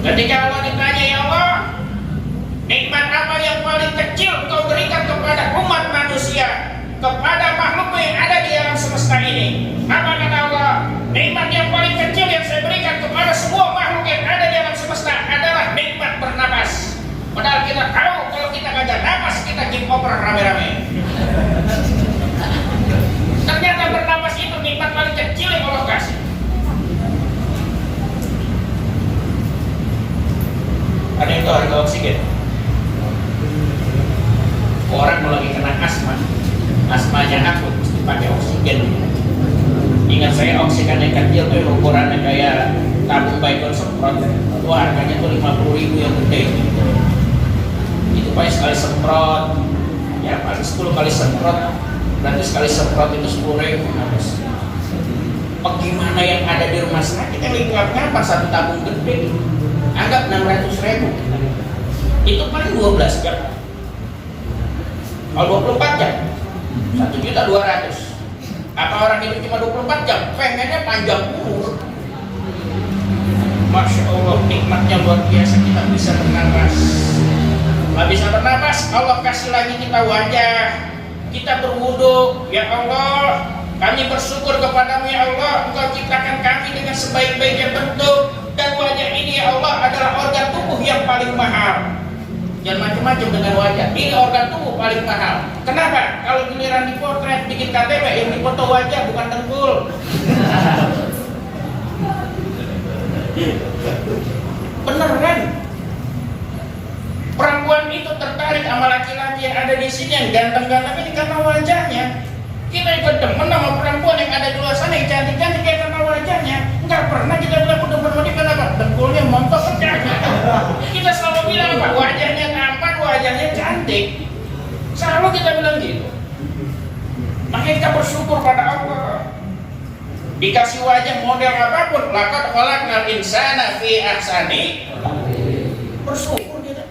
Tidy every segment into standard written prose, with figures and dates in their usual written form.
Ketika Allah ditanya, ya Allah, nikmat apa yang paling kecil Engkau berikan kepada umat manusia, kepada makhluk yang ada di alam semesta ini? Apa kata Allah? Nikmat yang paling kecil yang saya berikan kepada semua makhluk yang ada di alam semesta adalah nikmat bernapas. Padahal kita tahu kalau kita gak ada napas, kita game over rame-rame. Ternyata bernapas itu nikmat paling kecil yang Allah kasih. Ada yang tahu harga oksigen? Orang kalau lagi kena asma, asmanya akut, mesti pakai oksigen. Ingat saya oksigen yang kecil tuh ukurannya kayak tabung baygon semprot. Itu harganya tuh 50.000 yang gede. Itu paling sekali semprot, ya paling 10 kali semprot. Berarti sekali semprot itu 10.000 habis. Bagaimana yang ada di rumah sakit yang lingkupnya apa satu tabung gede? Anggap 600.000. Itu paling 12 jam. Kalau 24 jam 1.200.000. Apa orang itu cuma 24 jam? Pengennya panjang umur. Masya Allah, nikmatnya luar biasa. Kita bisa bernapas. Nggak bisa bernapas, Allah kasih lagi kita wajah. Kita berwudu. Ya Allah, kami bersyukur kepadamu ya Allah. Engkau ciptakan kami dengan sebaik-baiknya bentuk. Dan wajah ini ya Allah adalah organ tubuh yang paling mahal. Jangan macam-macam dengan wajah. Ini organ tubuh paling mahal. Kenapa? Kalau giliran dipotret bikin KTP yang dipoto wajah bukan dengkul. Bener kan? Perempuan itu tertarik sama laki-laki yang ada di sini yang ganteng-ganteng ini karena wajahnya. Kita ikut demen sama perempuan yang ada di luar sana yang cantik-cantik kayak karena wajahnya. Enggak pernah kita bilang udah demen kenapa? Dengkulnya montok pecahnya. Kita selalu bilang apa? Wajahnya tampan, wajahnya cantik. Selalu kita bilang gitu. Makanya kita bersyukur pada Allah. Dikasih wajah model apapun, laqad khalaqnal insana fi ahsani. Bersyukur kita.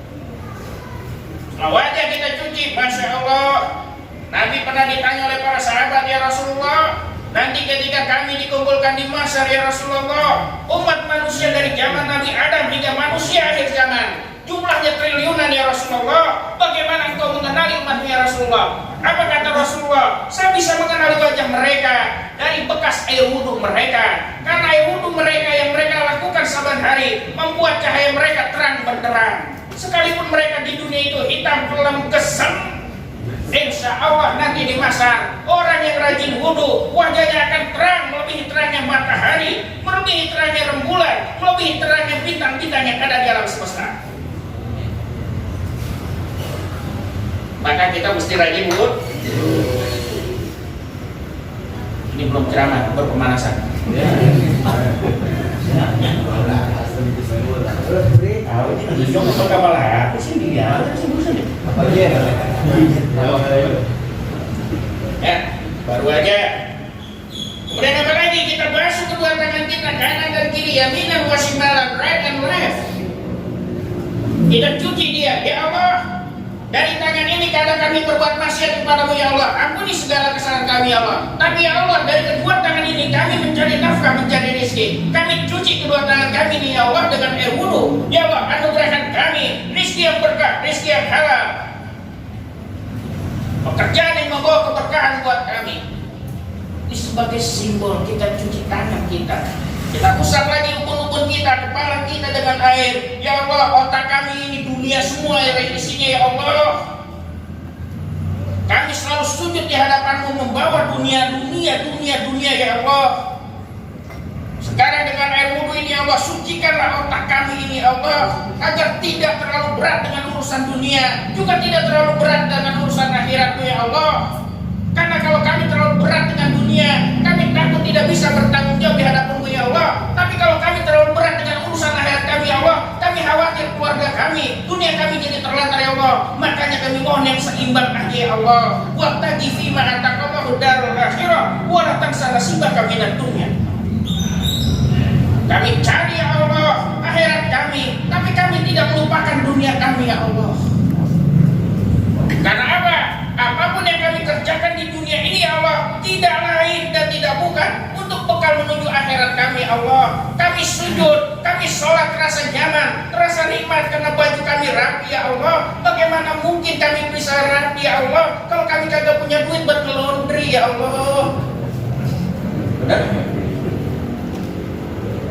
Nah, wajah kita cuci, masya Allah. Nabi pernah ditanya oleh para sahabat, ya Rasulullah, nanti ketika kami dikumpulkan di mahsyar ya Rasulullah, umat manusia dari zaman Nabi Adam hingga manusia akhir zaman, jumlahnya triliunan ya Rasulullah, bagaimana engkau mengenali umatmu ya Rasulullah? Apa kata Rasulullah? Saya bisa mengenali wajah mereka dari bekas air wudhu mereka, karena air wudhu mereka yang mereka lakukan saban hari membuat cahaya mereka terang benderang. Sekalipun mereka di dunia itu hitam kelam kesem, insya Allah nanti di masa orang yang rajin wudhu wajahnya akan terang melebihi terangnya matahari, melebihi terangnya rembulan, melebihi terangnya bintang-bintang yang ada di alam semesta. Maka kita mesti rajin wudhu. Ini belum ceramah, berpemanasan. Ya, baru aja. Kemudian apa lagi? Kita basuh kedua tangan kita kanan dan kiri, yaminan wa shimalan, right and left. Kita cuci dia, ya Allah. Dari tangan ini kadang kami berbuat maksiat kepadamu ya Allah. Ampuni segala kesalahan kami ya Allah. Tapi ya Allah, dari kedua tangan ini kami mencari nafkah, mencari rezeki. Kami cuci kedua tangan kami ini ya Allah dengan air wudhu. Ya Allah, anugerahkan kami rezeki yang berkah, rezeki yang halal, pekerjaan yang membawa keberkahan buat kami. Ini sebagai simbol kita cuci tangan kita. Kita usap lagi ukun-ukun kita, kepala kita dengan air. Ya Allah, otak kami ini dunia semua air isinya ya Allah. Kami selalu sujud di hadapanmu membawa dunia ya Allah. Sekarang dengan air wudhu ini ya Allah, sucikanlah otak kami ini ya Allah, agar tidak terlalu berat dengan urusan dunia, juga tidak terlalu berat dengan urusan akhiratmu ya Allah. Karena kalau kami terlalu berat dengan dunia, kami takut tidak bisa bertanggung jawab di hadapanmu ya Allah. Tapi kalau kami terlalu berat dengan urusan akhirat kami ya Allah, kami khawatir keluarga kami, dunia kami jadi terlantar ya Allah. Makanya kami mohon yang seimbang aja ya Allah. Wabtaghi fima ataqallahu darul akhirah wa la tansa nasibaka minad dunya. Kami cari ya Allah akhirat kami, tapi kami tidak melupakan dunia kami ya Allah. Karena apa? Apapun yang kami kerjakan di dunia ini ya Allah, tidak lain dan tidak bukan untuk bekal menuju akhirat kami ya Allah. Allah. Kami sujud, kami sholat terasa nyaman, terasa nikmat karena baju kami rapi ya Allah. Bagaimana mungkin kami bisa rapi ya Allah kalau kami kagak punya duit buat laundry ya Allah? Benar?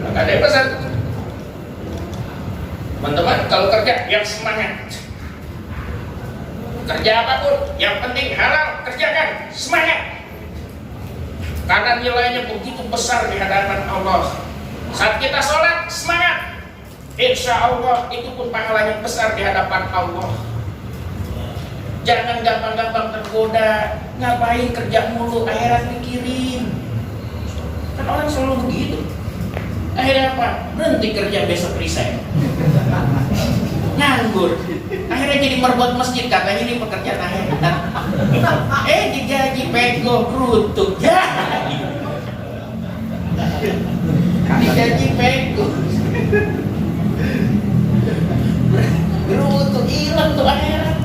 Maka ada pesan, teman-teman, kalau kerja yang semangat. Kerja apapun, yang penting halal, kerjakan, semangat. Karena nilainya begitu besar di hadapan Allah. Saat kita sholat, semangat. Insya Allah itu pun pahalanya besar di hadapan Allah. Jangan gampang-gampang tergoda. Ngapain kerja mulu, akhirat mikirin. Kan orang selalu begitu. Akhirnya apa? Berhenti kerja, besok resign. Nganggur. Akhirnya jadi merbot masjid, katanya ini pekerjaan akhirat. Digaji pego kerutuk. Digaji pego kerutuk, hilang tuh akhirat.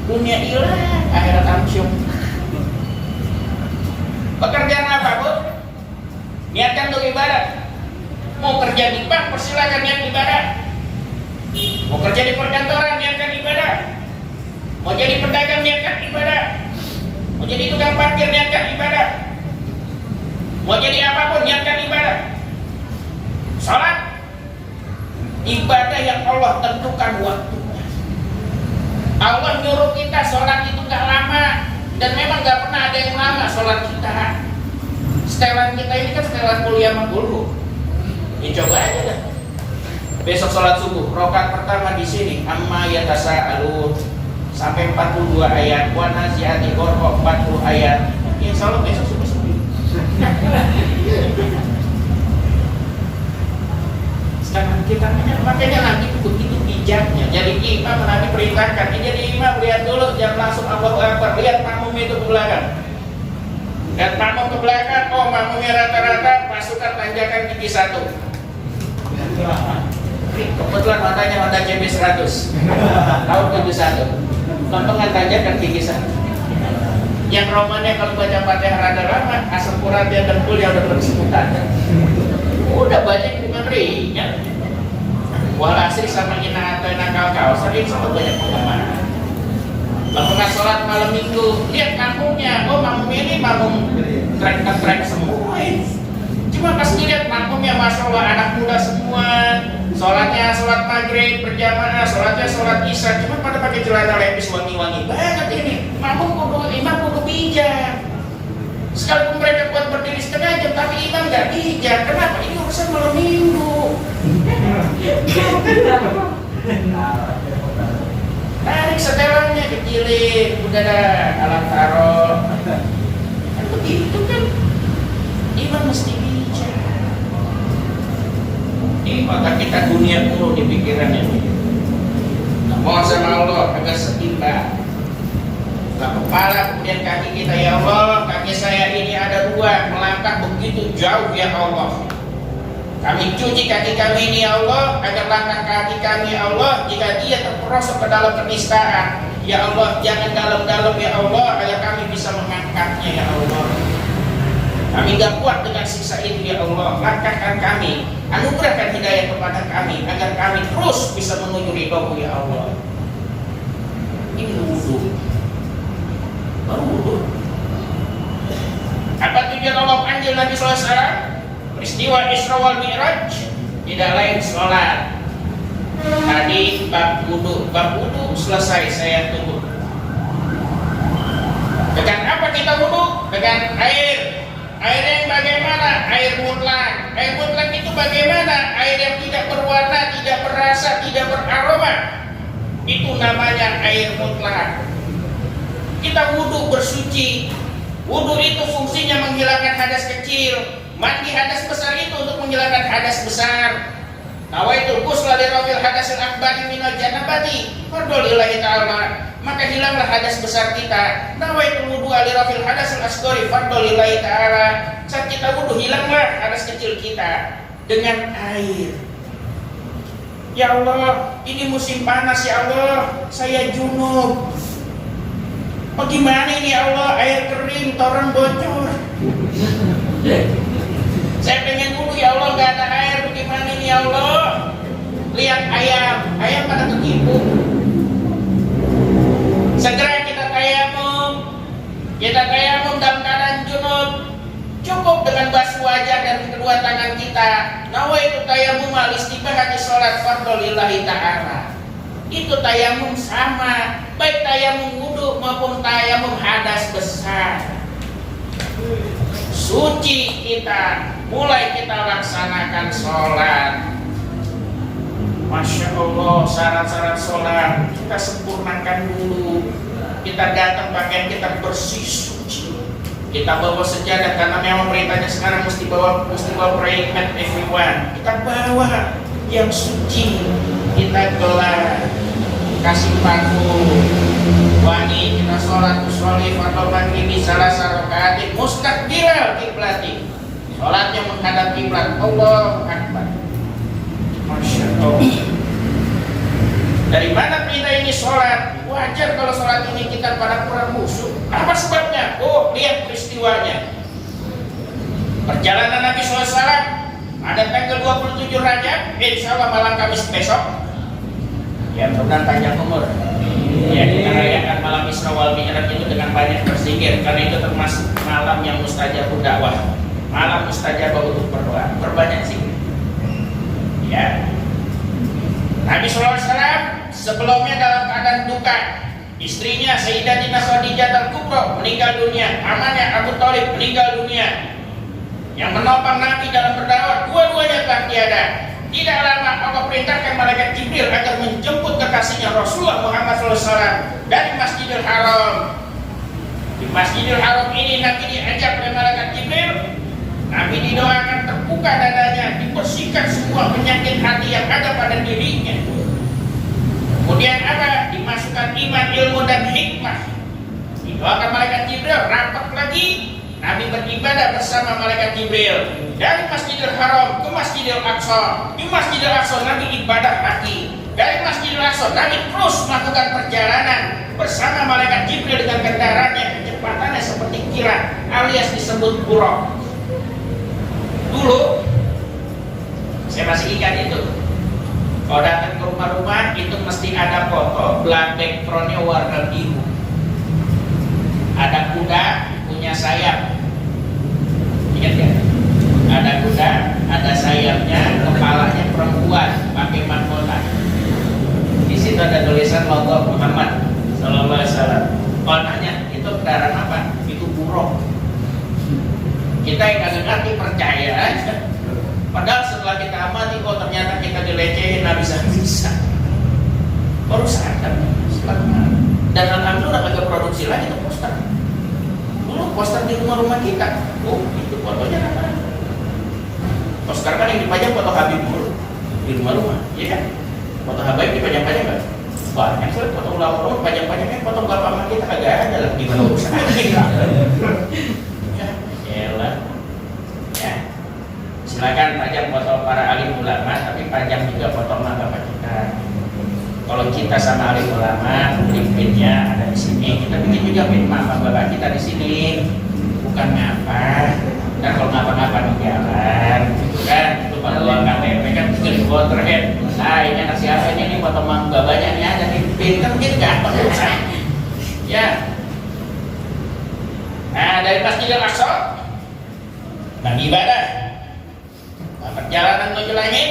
Dunia hilang, akhirat amsyum. Pekerjaan apa, Bu? Niatkan untuk ibadah. Mau kerja di bank, persilakan niat ibadah. Mau kerja di perkantoran, niatkan ibadah. Mau jadi pedagang, niatkan ibadah. Mau jadi tukang parkir, niatkan ibadah. Mau jadi apapun, niatkan ibadah. Salat, ibadah yang Allah tentukan waktunya. Allah nyuruh kita sholat itu gak lama, dan memang gak pernah ada yang lama sholat kita. Setelan kita ini kan setelan kuliah sama guru. Ya coba aja dah. Besok sholat subuh, rakaat pertama di sini amma yatasaalun sampai 42 ayat, wa naziati ghurqa 40 ayat. Insya Allah besok subuh. Sekarang kita makanya nanti begitu bijaknya. Jadi imam nanti perintahkan, jadi imam lihat dulu, jangan langsung Allahu Akbar, lihat makmum itu ke belakang. Dan makmum ke belakang, oh makmumnya rata-rata pasukan tanjakan gigi 1. Kebetulan Hondanya Honda CB 100 tahun 71. Lompengan tanjakan gigi 1. Yang romannya kalau baca Fatihah rada lama, asam urat dia dengkul ya udah bersebutan. Udah banyak dengan ringan. Walhasil sama ina atau nakal kau sering sama banyak pengalaman. Lompengan sholat malam minggu, lihat makmumnya, oh makmum ini makmum trek semua. Cuma pas dilihat makmumnya, masya Allah anak muda semua. Sholatnya sholat maghrib berjamaah, sholatnya sholat isya. Cuma pada pakai celana lepis wangi-wangi banget ini. Makmum imam kudu bijak. Sekalipun mereka kuat berdiri setengah jam, tapi imam nggak bijak. Kenapa? Ini urusan malam minggu. Tarik setelannya, kecilin, udah ada alat taruh. Kan begitu kan? Imam mesti bijak. Ini maka kita dunia mulu di pikirannya. Nah, mohon sama Allah agar setimbang. Kepala kemudian kaki kita, ya Allah, kaki saya ini ada 2 melangkah begitu jauh ya Allah. Kami cuci kaki kami ini ya Allah, agar langkah kaki kami ya Allah, jika dia terperosok ke dalam penistaan, ya Allah jangan dalam-dalam ya Allah, agar kami bisa mengangkatnya ya Allah. Kami gak kuat dengan siksa itu ya Allah. Langkahkan kami, anugerahkan hidayah kepada kami, agar kami terus bisa menuju ridho-Mu ya Allah. Ini wudhu. Baru wudhu. Apa tujuan Allah panggil Nabi SAW? Peristiwa Isra wal Mi'raj tidak lain sholat. Tadi bab wudhu selesai saya tutup. Dengan apa kita wudhu? Dengan air. Air yang bagaimana? Air mutlak. Air mutlak itu bagaimana? Air yang tidak berwarna, tidak berasa, tidak beraroma. Itu namanya air mutlak. Kita wudhu bersuci. Wudhu itu fungsinya menghilangkan hadas kecil. Mandi hadas besar itu untuk menghilangkan hadas besar. Nawaitul ghusla li rafil hadasil akbari minal janabati fardhu lillahi ta'ala. Maka hilanglah hadas besar kita. Nawaitul wudu li rafil hadasil asghari fardhu lillahi ta'ala. Saat kita wudu, hilanglah hadas kecil kita dengan air. Ya Allah, ini musim panas ya Allah, saya junub. Bagaimana ini ya Allah, air kering, toren bocor. Saya pengen wudhu, ya Allah nggak ada air, bagaimana ini ya Allah? Lihat ayam pada ketipu. Segera kita tayamum dalam keadaan junub. Cukup dengan basuh wajah dan kedua tangan kita. Nawaitu tayamum al-istibahati sholat fardhu lillahi ta'ala. Itu tayamum sama, baik tayamum wudhu maupun tayamum hadas besar. Suci kita, mulai kita laksanakan sholat. Masya Allah, syarat-syarat sholat kita sempurnakan dulu. Kita datang pakaian kita bersih suci. Kita bawa sejadah karena memang perintahnya sekarang mesti bawa praying mat everyone. Kita bawa yang suci, kita gelar, kasih parfum wangi, kita sholat usolli fardhu maghribi salah rakaat mustaqbilal kiblati. Sholatnya menghadap kiblat. Allahu Akbar. Masya Allah. Dari mana perintah ini sholat? Wajar kalau sholat ini kita pada kurang khusyuk. Apa sebabnya? Oh, lihat peristiwanya. Perjalanan Nabi SAW pada tanggal 27 Rajab, insya Allah malam Kamis besok. Ya, mudah-mudahan panjang umur. Ya, kita rayakan malam Isra wal Mi'raj itu dengan banyak berzikir, karena itu termasuk malam yang mustajab dakwah, malam mustajab untuk berdoa, berbanyak zikir. Ya, Nabi SAW sebelumnya dalam keadaan duka, istrinya Sayyidatina Khadijah al-Kubra meninggal dunia, pamannya Abu Thalib meninggal dunia. Yang menopang Nabi dalam berdakwah dua-duanya telah tiada. Tidak lama Allah perintahkan malaikat Jibril agar menjemput kekasihnya Rasulullah Muhammad SAW dari Masjidil Haram. Di Masjidil Haram ini Nabi diajak oleh malaikat Jibril. Nabi didoakan terbuka dadanya, dibersihkan semua penyakit hati yang ada pada dirinya. Kemudian apa? Dimasukkan iman, ilmu dan hikmah. Didoakan malaikat Jibril, rapat lagi. Nabi beribadah bersama malaikat Jibril dari Masjidil Haram ke Masjidil Aqsa. Di Masjidil Aqsa Nabi ibadah lagi. Dari Masjidil Aqsa Nabi terus melakukan perjalanan bersama malaikat Jibril dengan kendaraannya, kecepatannya seperti kilat alias disebut buraq. Dulu saya masih ingat itu. Kalau datang ke rumah-rumah itu mesti ada foto, backgroundnya warna biru. Ada kuda punya sayap. Ingat ya? Ada kuda, ada sayapnya, kepalanya perempuan pakai mahkota. Di situ ada tulisan logo Muhammad Sallallahu Alaihi Wasallam. Kalau tanya itu kendaraan apa? Itu buruk. Kita yang kagak ngerti percaya aja. Padahal setelah kita amati, oh ternyata kita dilecehin habis-habisan. Baru sadar setelah kemarin. Dan alhamdulillah kagak produksi lagi tuh poster. Dulu poster di rumah-rumah kita. Oh, itu fotonya apa? Poster kan yang dipajang foto Habib dulu di rumah-rumah, iya kan? Foto Habib dipajang-pajang kan? Banyak sekali foto ulama-ulama pajang-pajangnya, foto bapak mama kita kagak ada lah. Gimana urusan kita? Ya, silakan pajang foto para alim ulama, tapi pajang juga foto mak bapak kita. Kalau kita sama alim ulama, pinnya ada di sini, kita bikin juga pin mak bapak kita di sini. Bukan ngapa, dan kalau ngapa-ngapa di jalan, gitu kan? Itu pada uang KTP kan juga di terhead. Nah, ini anak siapa ini foto mak babanya ini ada di pin, kan gitu gampang urusan. Ya. Nah, dari Masjidil Aqsa Nabi ibadah. Nah, perjalanan menuju langit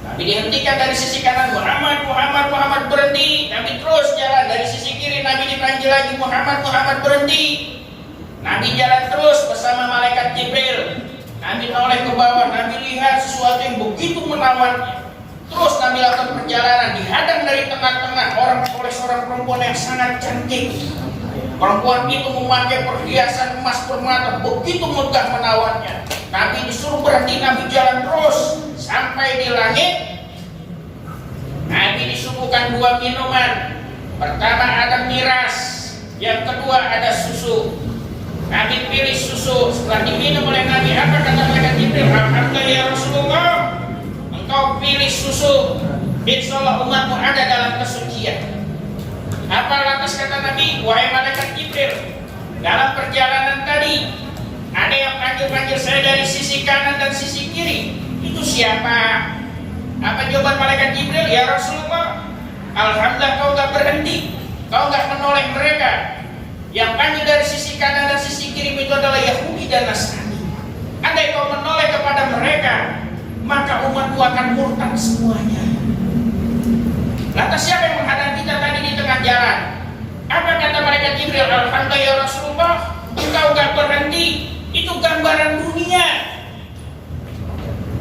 Nabi dihentikan dari sisi kanan, Muhammad berhenti. Nabi terus jalan dari sisi kiri, Nabi dipanggil lagi, Muhammad berhenti. Nabi jalan terus bersama malaikat Jibril. Nabi noleh ke bawah, Nabi lihat sesuatu yang begitu menawan. Terus Nabi lakukan perjalanan, dihadang dari tengah-tengah oleh seorang perempuan yang sangat cantik. Perempuan itu memakai perhiasan emas permata, begitu megah menawannya. Nabi disuruh berhenti, Nabi jalan terus sampai di langit. Nabi disuguhkan dua minuman. Pertama ada miras, yang kedua ada susu. Nabi pilih susu. Setelah diminum oleh Nabi, apa kata malaikat Jibril? Alhamdulillah ya Rasulullah, engkau pilih susu, insya Allah umatmu ada dalam kesucian. Apa lantas kata Nabi? Wahai malaikat Jibril, dalam perjalanan tadi Ada yang panggil-panggil saya dari sisi kanan dan sisi kiri. Itu siapa? Apa jawaban malaikat Jibril? Ya Rasulullah, alhamdulillah kau gak berhenti, kau gak menoleh mereka. Yang panggil dari sisi kanan dan sisi kiri itu adalah Yahudi dan Nasrani. Andai kau menoleh kepada mereka, maka umatku akan murtad semuanya. Lantas siapa yang menghadang kita tadi di tengah jalan? Apa kata malaikat Jibril? Alhamdulillah ya Rasulullah, engkau gak berhenti. Itu gambaran dunia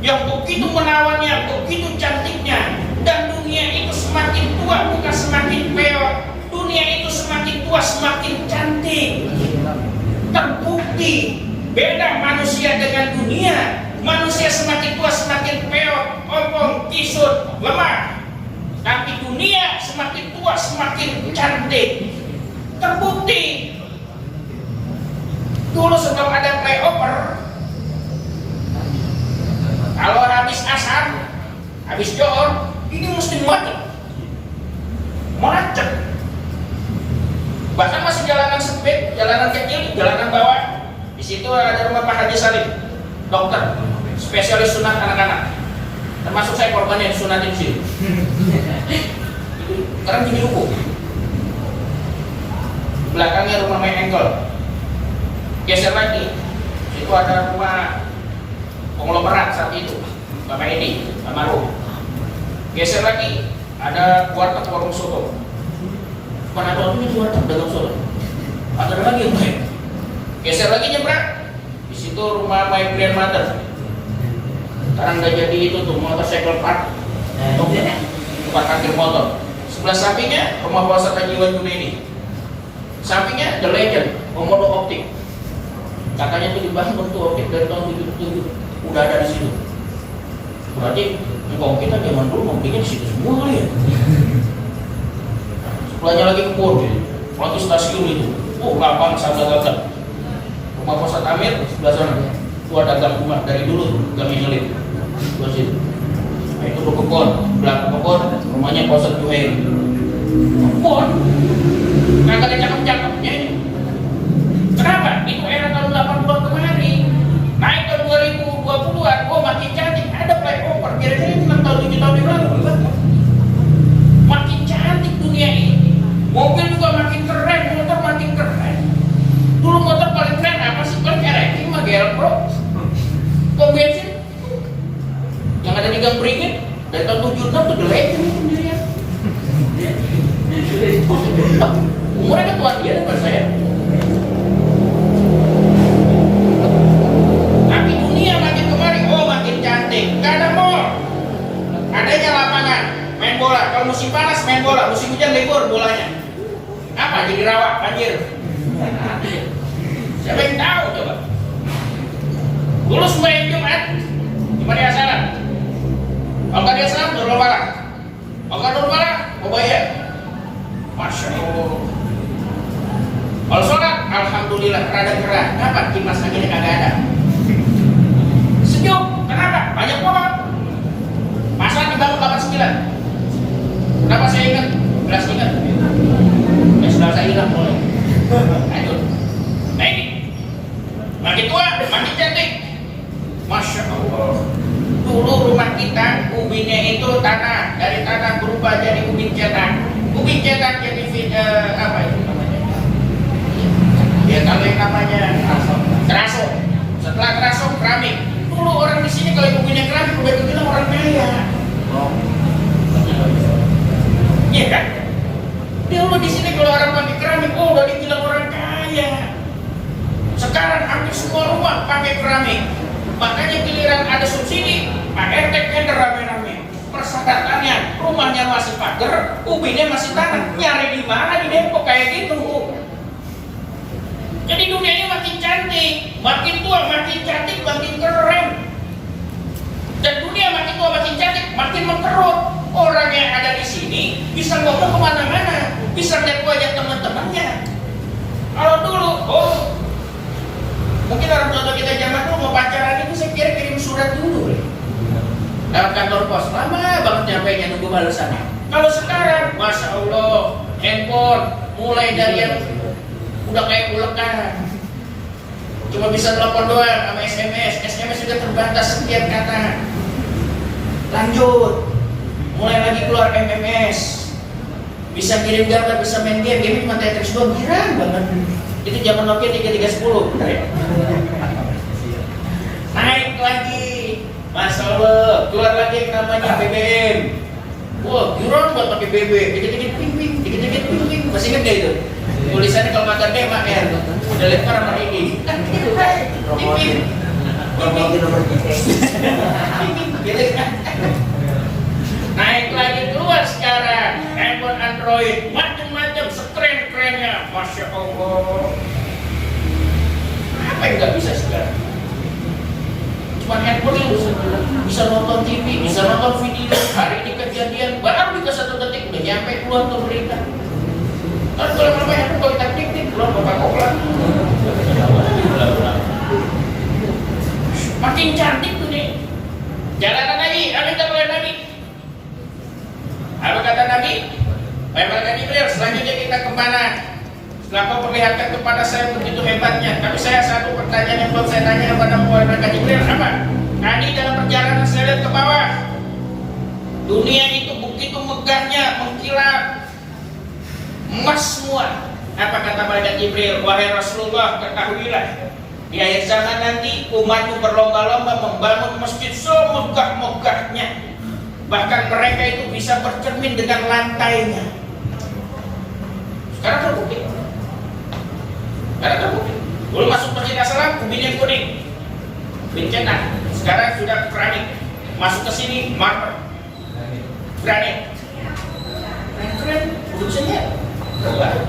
yang begitu menawannya, begitu cantiknya. Dan dunia itu semakin tua bukan semakin peot. Dunia itu semakin tua semakin cantik. Terbukti beda manusia dengan dunia. Manusia semakin tua semakin peot, ompong, kisut, lemah. Tapi dunia semakin tua semakin cantik. Terbukti. Dulu sebelum ada flyover, kalau habis asar, habis johor, ini mesti macet. Bahkan masih jalanan sempit, jalanan kecil, jalanan bawah. Di situ ada rumah Pak Haji Salim, dokter, spesialis sunat anak-anak. Termasuk saya korbannya sunatin di sini. Sekarang gini hukum. Belakangnya rumah main engkol. Geser lagi, itu ada rumah konglomerat saat itu, Bapak Edi, Amaru. Geser lagi, ada warteg warung soto. Mana ada waktunya di warteg dagang soto? Ada lagi yang lain. Geser lagi nyebrang, di situ rumah My Grandmother. Sekarang udah jadi itu tuh motorcycle park, tempat parkir motor. Sebelah sampingnya rumah Pak Haji Junaidi. Sampingnya The Legend, Komodo Optik. Katanya itu dibangun tuh optik dari tahun 77, udah ada di situ. Berarti kalau kita zaman dulu mau bikin di situ semua kali ya. Sebelahnya lagi kebun, lagi stasiun itu. Oh, lapang sahabat-sahabat. Rumah Posat Amir sebelah sana. Itu ada gang rumah dari dulu, gang Nyelit. Sebelah situ. Nah, itu kebun, belakang kebun rumahnya Posat Juhair. Kebun, nggak ada cakep-cakepnya ini. Kenapa? Itu era tahun 80-an kemarin. Naik ke 2020-an, oh makin cantik. Ada flyover, kira-kira 6 tahun 7 tahun yang lalu. Makin cantik dunia ini. Mobil juga makin keren, motor makin keren. Dulu motor paling keren apa sih? Paling RX, mah GL Pro. Pom bensin yang ada di Gang Beringin dari tahun 76 tuh The Legend sendirian. Umurnya ketua dia daripada saya. Tapi dunia makin kemari, oh makin cantik. Gak ada mall, adanya lapangan main bola. Kalau musim panas main bola, musim hujan libur bolanya. Apa? Jadi rawa, banjir. Siapa yang tahu coba? Dulu sembahyang Jumat di Maria Salam. Kalau nggak dia salam, Nurul Falah. Kalau nggak Nurul Falah, Obayah. Masya Allah. Kalau sholat, alhamdulillah rada gerah. Kenapa? Kipas anginnya kagak ada. Sejuk. Kenapa? Banyak pohon. Masa dibangun 89. Kenapa saya ingat? Belas ingat. Ya sudah saya hilang mulai. Lanjut. Nah ini, makin tua, makin cantik. Masya Allah. Dulu rumah kita, ubinnya itu tanah. Dari tanah berubah jadi ubin cetak. Ubin cetak jadi apa itu namanya? Ya kalau yang namanya teraso. Setelah teraso keramik. Dulu orang di sini kalau ubinnya keramik udah dibilang orang kaya. Iya kan? Dulu di sini kalau orang pakai keramik, oh udah dibilang orang kaya. Sekarang hampir semua rumah pakai keramik. Makanya giliran ada subsidi, Pak RT tender rame-rame. Persyaratannya rumahnya masih pagar, ubinnya masih tanah. Nyari di mana di Depok kayak gitu. Jadi dunia ini makin cantik, makin tua makin cantik, makin keren. Dan dunia makin tua makin cantik, makin mengkerut. Orang yang ada di sini bisa ngomong kemana-mana, bisa lihat wajah teman-temannya. Kalau dulu, oh mungkin orang tua kita zaman dulu mau pacaran itu saya kira kirim surat dulu lewat kantor pos, lama banget nyampainya nunggu balasannya. Kalau sekarang, masya Allah, handphone mulai dari yang udah kayak ulekan, Cuma bisa telepon doang sama SMS. SMS sudah terbatas sekian kata. Lanjut, mulai lagi keluar MMS. Bisa kirim gambar, bisa main game. Game cuma Tetris doang, girang banget. Itu zaman Nokia 3310, benar ya? Naik lagi, Masya Allah, keluar lagi yang namanya BBM. Wah, girang buat pakai BB, dikit-dikit ping-ping, dikit-dikit ping-ping. Masih ingat gak itu? Tulisannya kalau makan D, MAR. Udah lempar sama ini. Ping-ping. Naik lagi keluar sekarang handphone Android, macam-macam sekeren-kerennya, Masya Allah. Apa yang nggak bisa sekarang? Cuma handphone yang bisa nonton TV, bisa nonton video. Hari ini kejadian, baru bisa 1 detik udah nyampe keluar tuh berita. Kan kalau namanya handphone kalau kita klik keluar Coca-Cola. Makin cantik tuh nih. Jalanan Nabi, Nabi terlalu Nabi. Apa kata Nabi? Baik kata Jibril, selanjutnya kita kemana? Setelah kau perlihatkan kepada saya begitu hebatnya, tapi saya satu pertanyaan yang belum saya tanya kepada Malaikat Jibril, apa? Tadi dalam perjalanan saya lihat ke bawah, dunia itu begitu megahnya, mengkilap, emas semua. Apa kata Malaikat Jibril? Wahai Rasulullah, ketahuilah, di akhir zaman nanti umatmu berlomba-lomba membangun masjid semegah-megahnya. Bahkan mereka itu bisa bercermin dengan lantainya. Sekarang terbukti. Dulu masuk Masjid Assalam, ubinnya kuning, ubin cetak. Sekarang sudah keramik. Masuk ke sini, marmer, granit. Keren-keren, produksinya terbaru.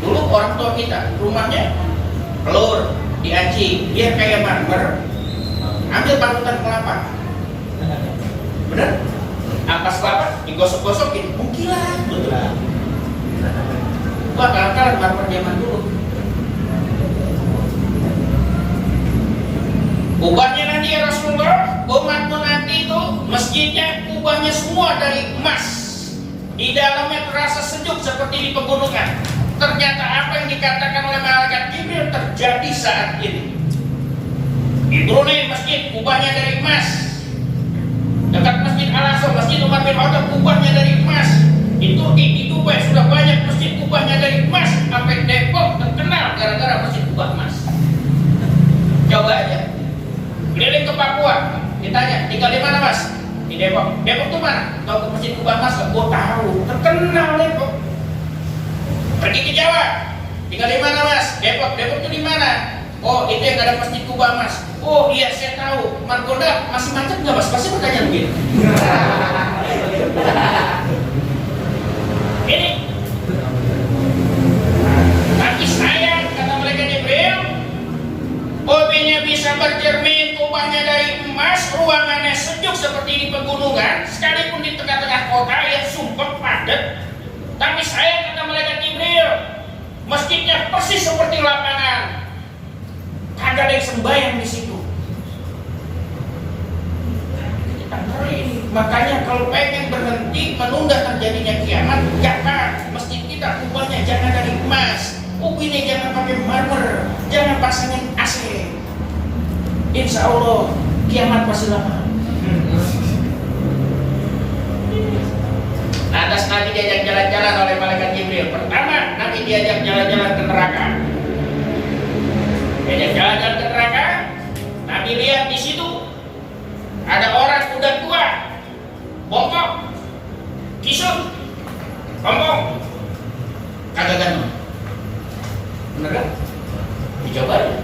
Dulu orang tua kita, rumahnya telur diaci, biar kayak marmer. Ambil parutan kelapa. Bener? Ampas kelapa digosok-gosokin, mengkilat, betul. Wah, kalah-kalah marmer zaman dulu. Ubahnya nanti ya Rasulullah, umatmu nanti itu masjidnya ubahnya semua dari emas. Di dalamnya terasa sejuk seperti di pegunungan. Ternyata apa yang dikatakan oleh Malaikat Jibril terjadi saat ini. Di Brunei masjid ubahnya dari emas. Dekat Masjid Al-Aqsa, Masjid Umar bin Khattab ubahnya dari emas. Di Turki, di Dubai sudah banyak masjid ubahnya dari emas. Sampai Depok terkenal gara-gara masjid ubah emas. Coba aja. Keliling ke Papua, ditanya, tinggal di mana Mas? Di Depok. Depok tuh mana? Tahu ke masjid ubah emas? Gak? Gua tahu. Terkenal Depok. Pergi ke Jawa, tinggal di mana Mas? Depok. Depok tuh di mana? Oh, itu yang ada masjid ubah emas. Oh iya, saya tahu. Margonda masih macet nggak Mas? Pasti bertanya begitu. Ini tapi saya kata mereka Jibril, mobilnya bisa bercermin, kubahnya dari emas, ruangannya sejuk seperti di pegunungan, sekalipun di tengah-tengah kota yang sumpah padat. Tapi saya kata mereka Jibril, masjidnya persis seperti lapangan, kagak ada yang sembahyang di situ. Makanya kalau pengen berhenti menunda terjadinya kiamat, jangan masjid kita ubahnya jangan dari emas, ubinnya jangan pakai marmer, jangan pasangin AC. Insya Allah kiamat masih lama. Atas Nabi diajak jalan-jalan oleh Malaikat Jibril. Pertama Nabi diajak jalan-jalan ke neraka. Diajak jalan-jalan ke neraka. Nabi lihat di situ ada orang udah tua, bongkok, kisut, ngomong, kagak ganteng. Bener kan? Dicoba ya.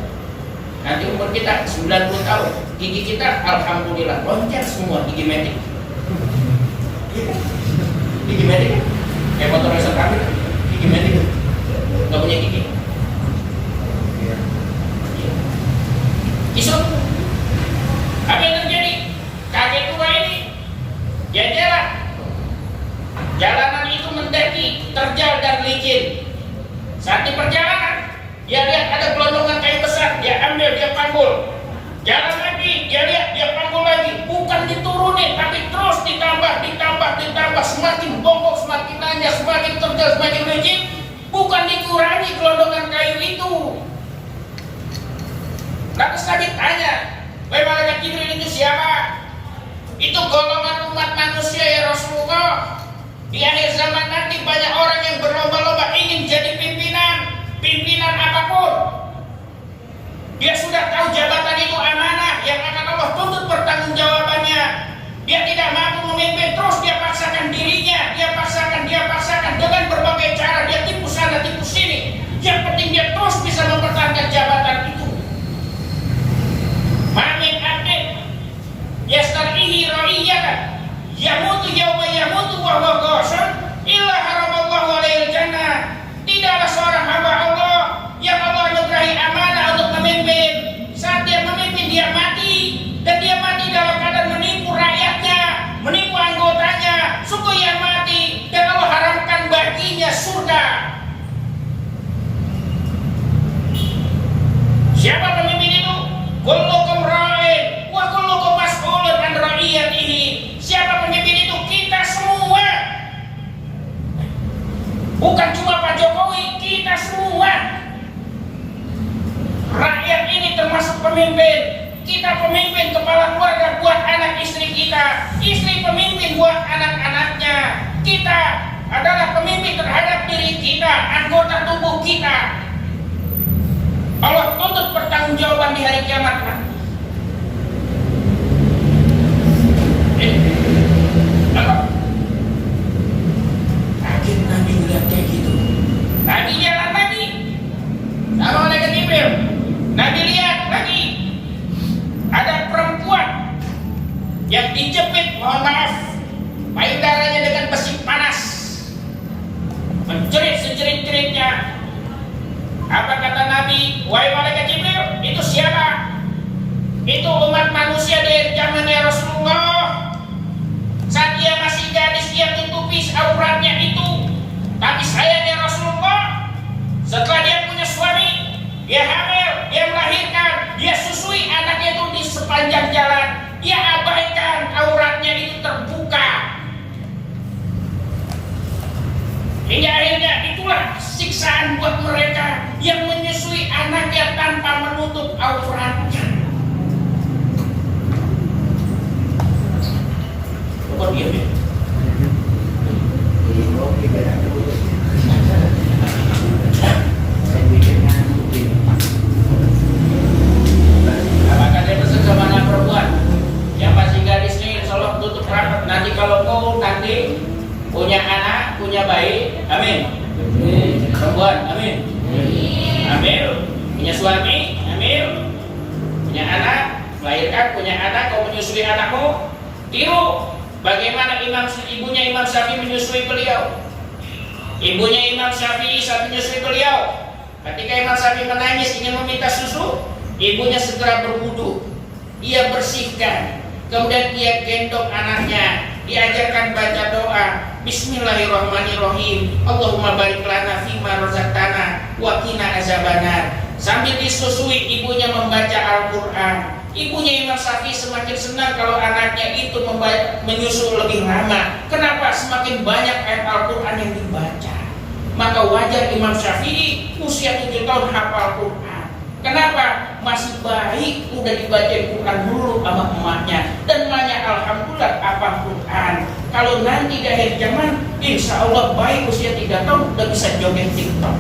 Nanti umur kita 90 tahun, gigi kita alhamdulillah loncat semua, gigi metik. Gigi metik kan? Kayak motor racer kami, gigi metik. Gak punya gigi. Kisut. Apa yang terjadi? Kakek tua ini ya jalan. Jalanan itu mendaki, terjal dan licin. Saat di perjalanan, dia lihat ada gelondongan kayu besar, dia ambil, dia panggul. Jalan lagi, dia lihat, dia panggul lagi. Bukan diturunin, tapi terus ditambah, semakin bongkok, semakin nanjak, semakin terjal, semakin licin. Bukan dikurangi gelondongan kayu itu, Lantas Nabi tanya, wahai malaikat Jibril, itu siapa? Itu golongan umat manusia ya Rasulullah. Di akhir zaman nanti banyak orang yang berlomba-lomba ingin jadi pimpinan apapun. Dia sudah tahu jabatan itu amanah yang akan Allah tuntut pertanggungjawabannya. Dia tidak mampu memimpin, terus dia paksakan dirinya, dia paksakan dengan berbagai cara, dia tipu sana, tipu sini. Yang penting dia terus bisa mempertahankan jabatan itu. Mamin abdin yastarihi ra'iyatan yamutu yawma yamutu wa huwa ghashun illa haramallahu alaihi jannah. Tidaklah seorang hamba Allah yang Allah anugerahi amanah untuk memimpin. Saat dia memimpin, dia mati, dan dia mati dalam keadaan menipu rakyatnya, menipu anggotanya. Sungguh ia mati, dan Allah haramkan baginya surga. Siapa pemimpin itu? Kullukum ra'in wa kullukum mas'ulun an ra'iyatihi. Siapa pemimpin itu? Kita semua. Bukan cuma Pak Jokowi, kita semua. Rakyat ini termasuk pemimpin. Kita pemimpin kepala keluarga buat anak istri kita. Istri pemimpin buat anak-anaknya. Kita adalah pemimpin terhadap diri kita, anggota tubuh kita. Allah tuntut pertanggungjawaban di hari kiamat nanti. Apa? Akhir Nabi melihat kayak gitu. Nabi jalan lagi sama malaikat Jibril. Nabi lihat lagi ada perempuan yang dijepit, mohon maaf, payudaranya dengan besi panas, menjerit sejerit-jeritnya. Apa kata Nabi? Wahai malaikat Jibril, itu siapa? Itu umat manusia dari zamannya Rasulullah. Saat dia masih gadis, dia tutupi auratnya itu. Tapi sayangnya Rasulullah, setelah dia punya suami, dia hamil, dia melahirkan, dia susui anaknya itu di sepanjang jalan. Dia abaikan auratnya itu terbuka. Hingga akhirnya itulah siksaan buat mereka yang menyusui anaknya tanpa menutup auratnya. Kok diam ya? Apakah dia pesan sama anak perempuan yang masih gadis nih, insya Allah tutup rapat. Nanti kalau kau nanti punya anak, punya bayi, amin. Perempuan, amin. Ambil. Punya suami, ambil. Punya anak, melahirkan, punya anak, kau menyusui anakmu, tiru bagaimana ibunya Imam Syafi'i menyusui beliau. Ibunya Imam Syafi'i saat menyusui beliau, ketika Imam Syafi'i menangis ingin meminta susu, ibunya segera berwudu, ia bersihkan, kemudian ia gendong anaknya, diajarkan baca doa, Bismillahirrahmanirrahim, Allahumma barik lana fima razaqtana wa qina azabannar. Sambil disusui, ibunya membaca Al-Quran. Ibunya Imam Syafi'i semakin senang kalau anaknya itu menyusul lebih lama. Kenapa? Semakin banyak ayat Al-Quran yang dibaca. Maka wajar Imam Syafi'i usia 7 tahun hafal Quran. Kenapa? Masih baik, udah dibacain Quran dulu sama emaknya. Dan emaknya alhamdulillah hafal Quran. Kalau nanti di akhir zaman, insya Allah baik usia 3 tahun udah bisa joget TikTok.